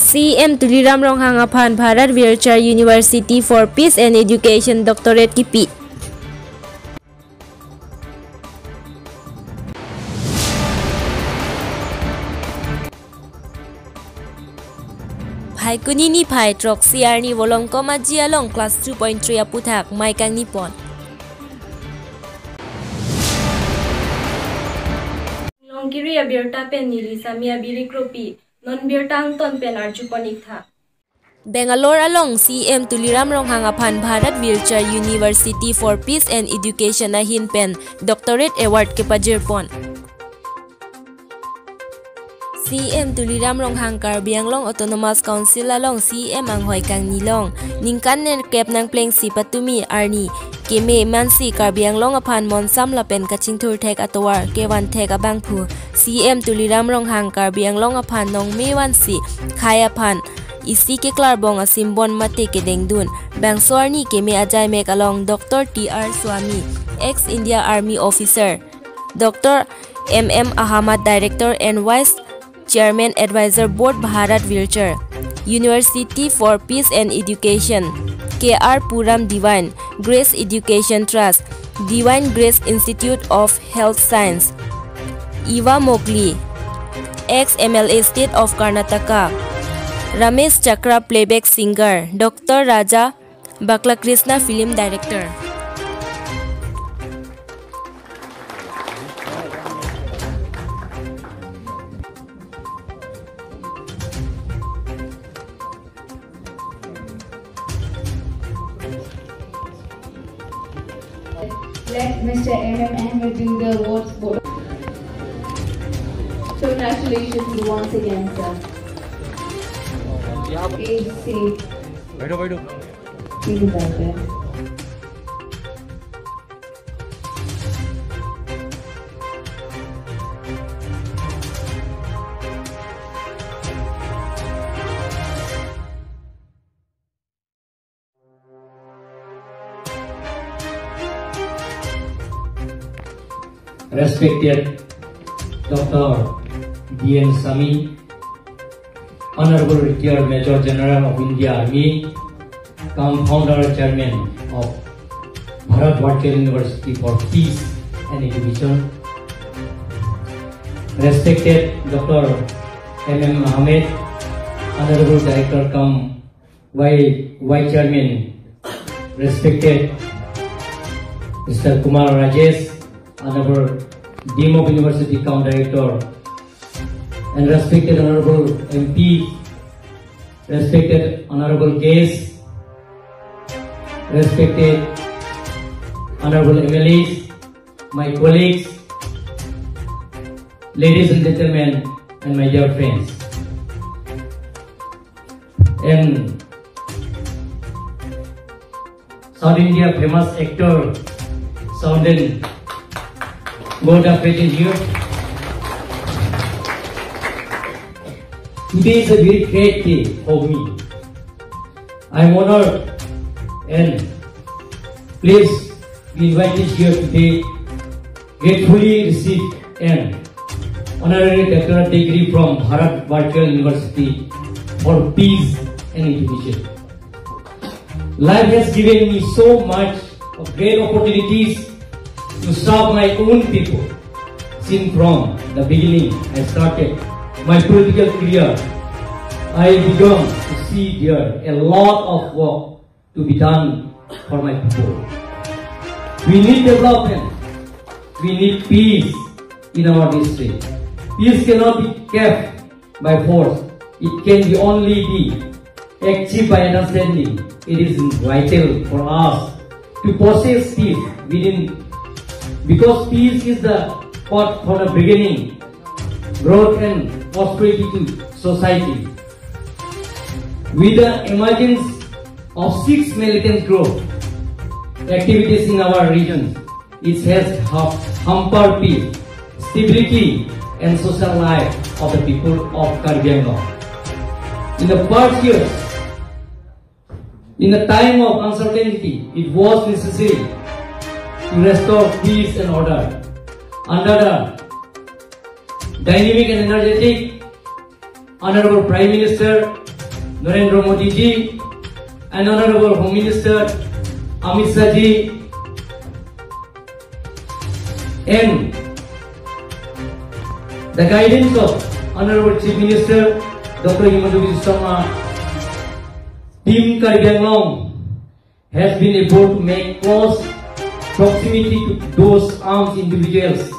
CM Tuliram Ronghang Aphan Bharat Virtual University for Peace and Education Doctorate Kipi. Phai kunini phai trok CR ni volong koma jialong class 2.3 aputhak maikang nipon. Longkiri abirta pen nili samia birikropi non birtang ton pen arjuponik tha. Bangalore along CM Tuliram Ronghang Aphan Bharat Virtual University for Peace and Education ahin pen Doctorate Award ke pajirpon. CM Tuliram Ronghang Karbi Anglong Autonomous Council along CM Anghoi Kang Nilong Ningkan ner kep nang pleng si patumi arni keme mansi Karbi Anglong Aphan monsam lapen kachingthur thek atowar kewan thek abangphu CM Tuliram Ronghang Karbi Anglong Aphan nong mewan si khai aphan isi ke klarbong asimbon mate ke dengdun bangswarni keme ajai mek along Dr. TR Swami ex India Army officer Dr. MM Ahmad Director and Vice Chairman Advisor Board Bharat Virtual University for Peace and Education KR Puram Divine Grace Education Trust Divine Grace Institute of Health Science Eva Mokli ex MLA State of Karnataka Ramesh Chakra Playback Singer Dr. Raja Baklakrishna Film Director. Let Mr. M.M. Ahmed do the awards board. Congratulations once again, sir. AC. Wait. Feel better. Respected Dr. D.N. Sami, Honorable Retired Major General of India Army, Founder Chairman of Bharat Virtual University for Peace and Education, Respected Dr. M.M. Ahmed, Honorable Director Vice Chairman, Respected Mr. Kumar Rajesh, Honorable Dean of University Director, and respected Honorable MP, respected Honorable guests, respected Honorable MLAs, my colleagues, ladies and gentlemen, and my dear friends. And South India famous actor Soundin Goda present here. Today is a very great day for me. I am honored and pleased to be invited here today. Gratefully received an honorary doctorate degree from Bharat Virtual University for Peace and Education. Life has given me so much of great opportunities to serve my own people. Since from the beginning I started my political career, I began to see there a lot of work to be done for my people. We need development. We need peace in our district. Peace cannot be kept by force. It can only be achieved by understanding. It is vital for us to possess peace within, because peace is the path for the beginning, growth and prosperity to society. With the emergence of 6 militant group activities in our region, it has hampered peace, stability and social life of the people of Karbi Anglong. In the past years, in the time of uncertainty, it was necessary to restore peace and order. Under the dynamic and energetic Honorable Prime Minister Narendra Modi ji and Honorable Home Minister Amit Shah ji and the guidance of Honorable Chief Minister Dr. Himanta Biswa Sharma, Team Karbi Anglong has been able to make close proximity to those armed individuals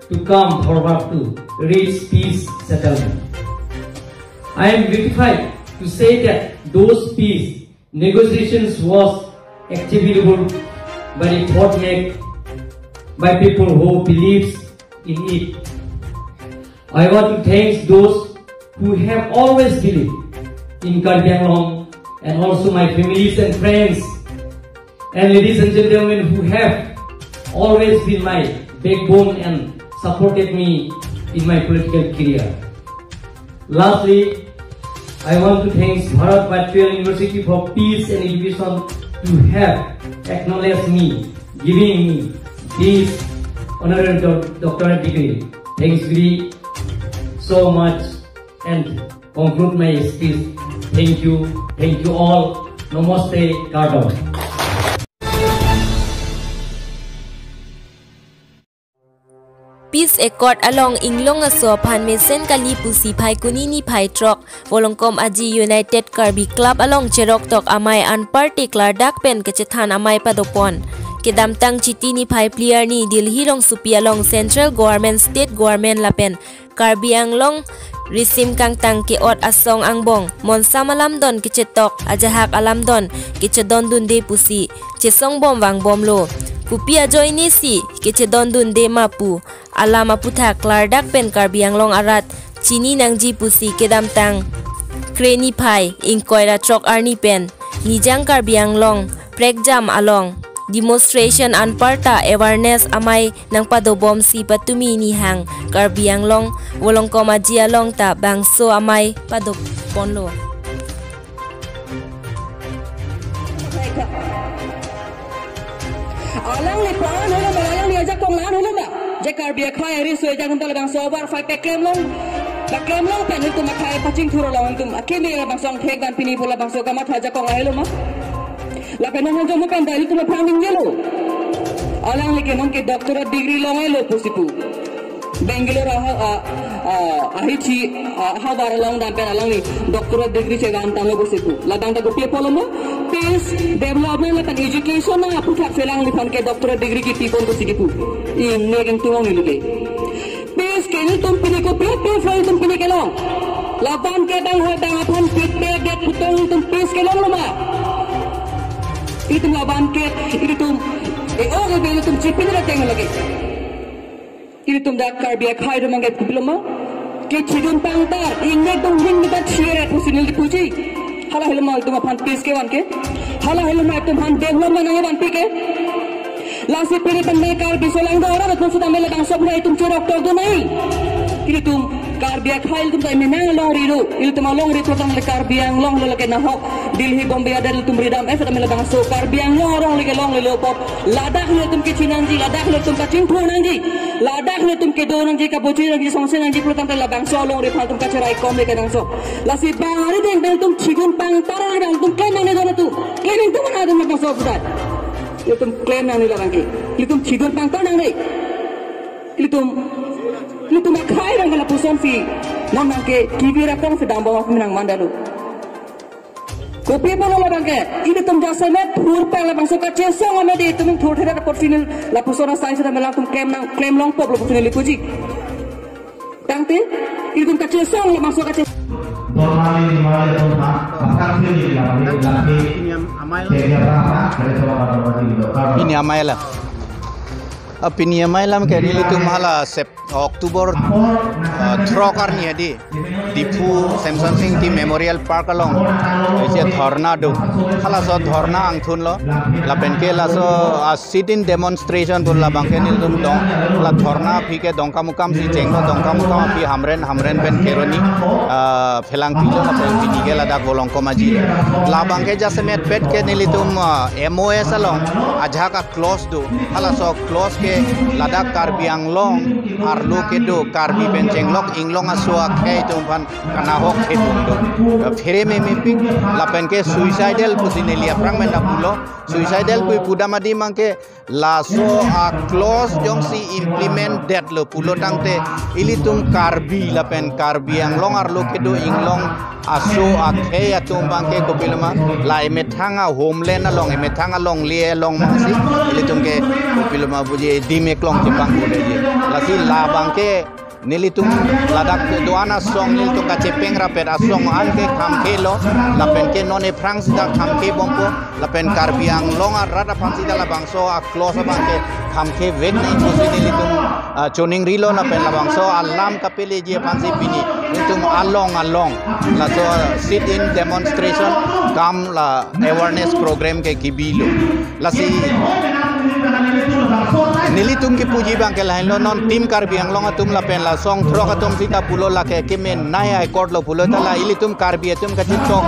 to come forward to reach peace settlement. I am gratified to say that those peace negotiations was achievable by effort made by people who believes in it. I want to thank those who have always believed in Karbi Anglong and also my families and friends and ladies and gentlemen who have always been my backbone and supported me in my political career. Lastly, I want to thank Bharat Bajpayee University for Peace and Education to have acknowledged me, giving me this honorary doctorate degree. Thanks very so much and conclude my speech. Thank you all. Namaste, Kardom. Peace Accord along Inglong aso pan mesen kali pusi pai kunini pai trok volongkom aji United Karbi Club along Cherok tok amai unparticular dak pen kecethan amai padopon kedam tang chiti ni pai player ni Delhi rong supi along Central Government State Government lapen Karbi Anglong risim kang tang ke ot asong angbong monsa malam don kecetok ajahak alam don kecedon dunde pusi cesong bom wang bom lo Kupia joy nisi kece dondun de mapu alama puta klardak pen Karbi Anglong arat chini nangji pusi kedam tang kreni pai ingkoira trok arni pen nijang Karbi Anglong prekjam along demonstration anparta awareness amai nang padobom si patumi ni hang Karbi Anglong wolong komaji along ta bangso amai padoponlo alang ni pan hola alang ni ajak kong lan hola ba je Karbi khai ri so ajak unta bang sobar fai pe claim long pen tu makai pacing thuro long tum akini bang song thek dan pini bola bang so kama thaja kong ai lo ma la pen ho jo mo pen dai tu ma phanging jelo alang ni ke non ke doctorate degree long ai lo pusipu Bangalore ahichi habar long dan pen alang ni doctorate degree che gan tang lo pusipu la dang ta gopi polo mo peace development la tan education na puthak felang ni phon ke doctorate degree ki tipon to sigipu in neging tuong ni luge peace ke ni tum pini ko pe fly tum pini ke long laban ke dang ho dang phon pit pe get putong tum peace ke long lo ma itu laban ke itu tum o ge tum chipin la teng lage itu tum da Karbi khai ro mangai kupiloma ke chidun pangtar inge tum ring ni ta chere pusinil di puji hala helma tum aphan peace ke wan ke hala helma tum han development nang wan pi ke lasi piri pandai Karbi solang da ora tum sudah mele bang sob hai tum Cherok tok do nai itu tum Karbi khai tum ta menang long riru il tum long ri protang le Karbi Anglong lo ke na hok Delhi Bombay ada tum ridam esa mele bang so Karbi Anglong orang le long le pop ladak le tum ke chinanji ladak le tum ka chingpho nangji ladak le tum ke do nangji ka bochi nangji songse nangji protang la bang so long ri phal tum ka cherai kom le ke nang so lasi bangari den bel tum chigun pang tarang dang tum claim nang ne do tu claiming tum na dum bang so budat tum claim nang ni la bang ki tum chigun pang tar nang nei tum khai rang la puson fi non nang ke kibi rakam fi dam bawa minang mandalu kopi bola la bang ke ini tum jasa met phur pa la bang so ka chesong ame de tum thothe ra pot final la pusona sai sa melang tum claim long pop lo final lipuji tangte ini tum ka chesong la bang so ka ini amaila Pini amailam kari itu mahala Oktober Throkar ni adi Dipu Samson Singh ti Memorial Park along isi dhorna do hala so dhorna angthun lo la penke la so sit-in demonstration bol la bangke nil dum dong la dhorna phike dongka mukam si chengno dongka mukam pi hamren ben keroni phelang pijo na pen pini ke la da golong ko maji la bangke jase met pet ke nilitum MOS along ajha ka close do hala so close ke Ladakh Karbi Anglong ar arlo ke do karbi pen jenglok inglong aswa ke tum pan kana hok ke do fere me pik lapen ke suicidal pusine lia prang men da pulo suicidal pui pudamadi mangke laso a clause jong si implement that lo pulo tangte ilitum karbi lapen karbi ang long arlo ke do inglong aso akhe atum bangke kopilma la emethanga homeland along emethanga long lie long masi ilitum ke kopilma buje dimek long jepang bode je lasi la bangke nilitum ladak doana song nilitum ka cepeng rapet asong anke kamke lo lapen ke none prang sida kamke bompo lapen karbiang longa rada pansida la bangso a close bangke kamke vek nei posi nilitum choning rilo lapen la bangso alam kapele je pansi pini nilitum along la so sit in demonstration kam la awareness program ke kibilo lasi nilitum ki puji bangke lain lo non tim karbiang longa tum lapen la song thro ka tum sita pulo la ke men nai ai court lo pulo ta la ilitum karbi tum ka chitok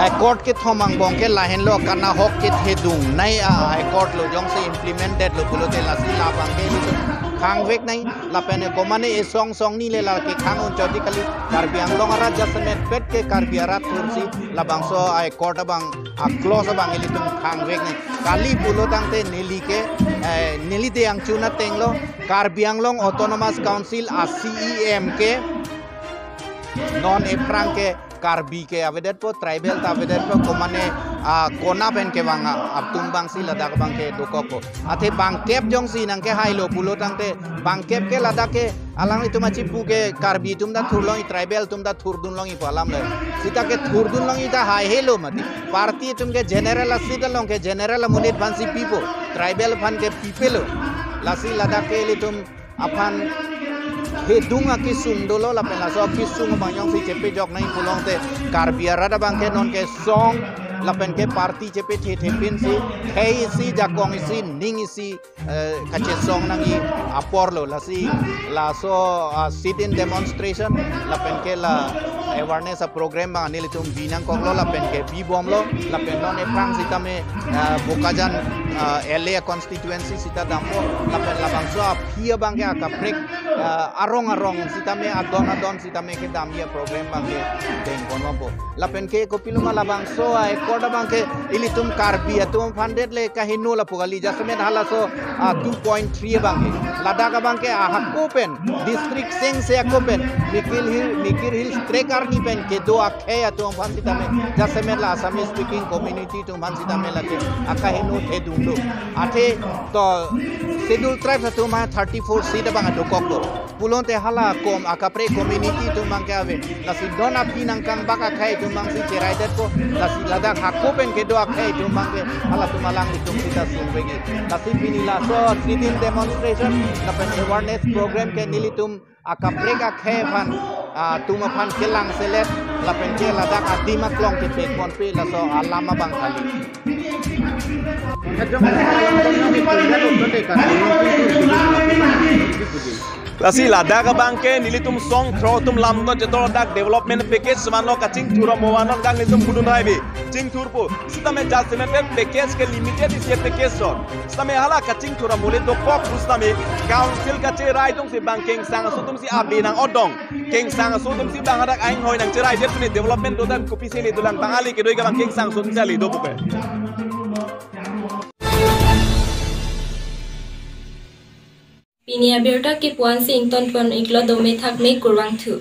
ai court ke thomang bong ke lahen lo kana hok ke thedung nai ai court lo jong se implemented lo pulo te la si la bangke ilitum khang vek nai lapen ko mane e song ni le la ke khang on chodi kali karbiang longa ra jasmet pet ke karbiara tursi la bangso ai court bang a close bang ilitum khang vek nai kali pulo tangte neli ke neli de yang chuna tenglo Karbiang Long Autonomous Council a CEM ke non eprang ke karbi ke avedet po tribal ta avedet po komane kona pen ke banga abtum bang si ladak bang ke dokoko ate bang kep jong si nang ke hailo pulo tangte bang kep ke ladak ke alang itu machi pu ke karbi tum da thurlong tribal tum da thurdun long i palam le sita ke thurdun long i ta hai helo mati party tum ke general asida long ke general munit bansi pipo tribal fan ke pipelo lasi ladak ke litum apan hedunga kisung dolo la pela so kisung banyong si cepe jok nai pulong te karbia rada bangke non ke song la pen ke party cepe thepin si hei si jakong si ning si kache song nangi aporlo la si la so sit in demonstration la pen ke la awareness program bang anil tum binang konglo la pen ke bi bom lo la pen non e prang sitame bokajan LA constituency sita dampo la pen la bang so phia bang ke akaprek arong sitame adon sitame ke damia program bang ke den konpo la pen ke ko piluma la bang so ai koda bang ke ilitum karbi atum funded le kahinu la pugali jasmen hala so 2.3 bang ke ladaka bang ke hakopen district seng se hakopen mikir hill strekar ni pen ke do akhe atum fan sitame jasmen la assamese speaking community tum fan sitame la ke akahinu the dundu ate to schedule tribes atum 34 seat bang adokok pulon te hala kom akapre community tum bang ke ave la si dona pinang kang baka khai tum bang si ceraidet ko la si ladak hakopen ke do akhe tum bang ke hala tumalang tum sita sumbegi la si pinila so sit-in demonstration la pen awareness program ke nilitum akapre ka khe phan tuma phan kelang selet la pen ke ladak adima klong ke pe kon pe la so alama bang kali Lasi ladak bangke nilitum song throtum lamno jetor dak development package samano kaching thura moano dak nilitum budun raibi ching thurpu sitame jasment package ke limited is package so sitame hala kaching thura mole to pok sitame council kache rai tung si bangking sang sutum si abinang odong king sang sutum si bangadak aing hoi nang cerai jet ni development do dan kopi sini dulang bangali ke doi ka bangking sang sutum sali do buke Pinia berta ke puan sing ton pon iklo dome thak me kurwang thu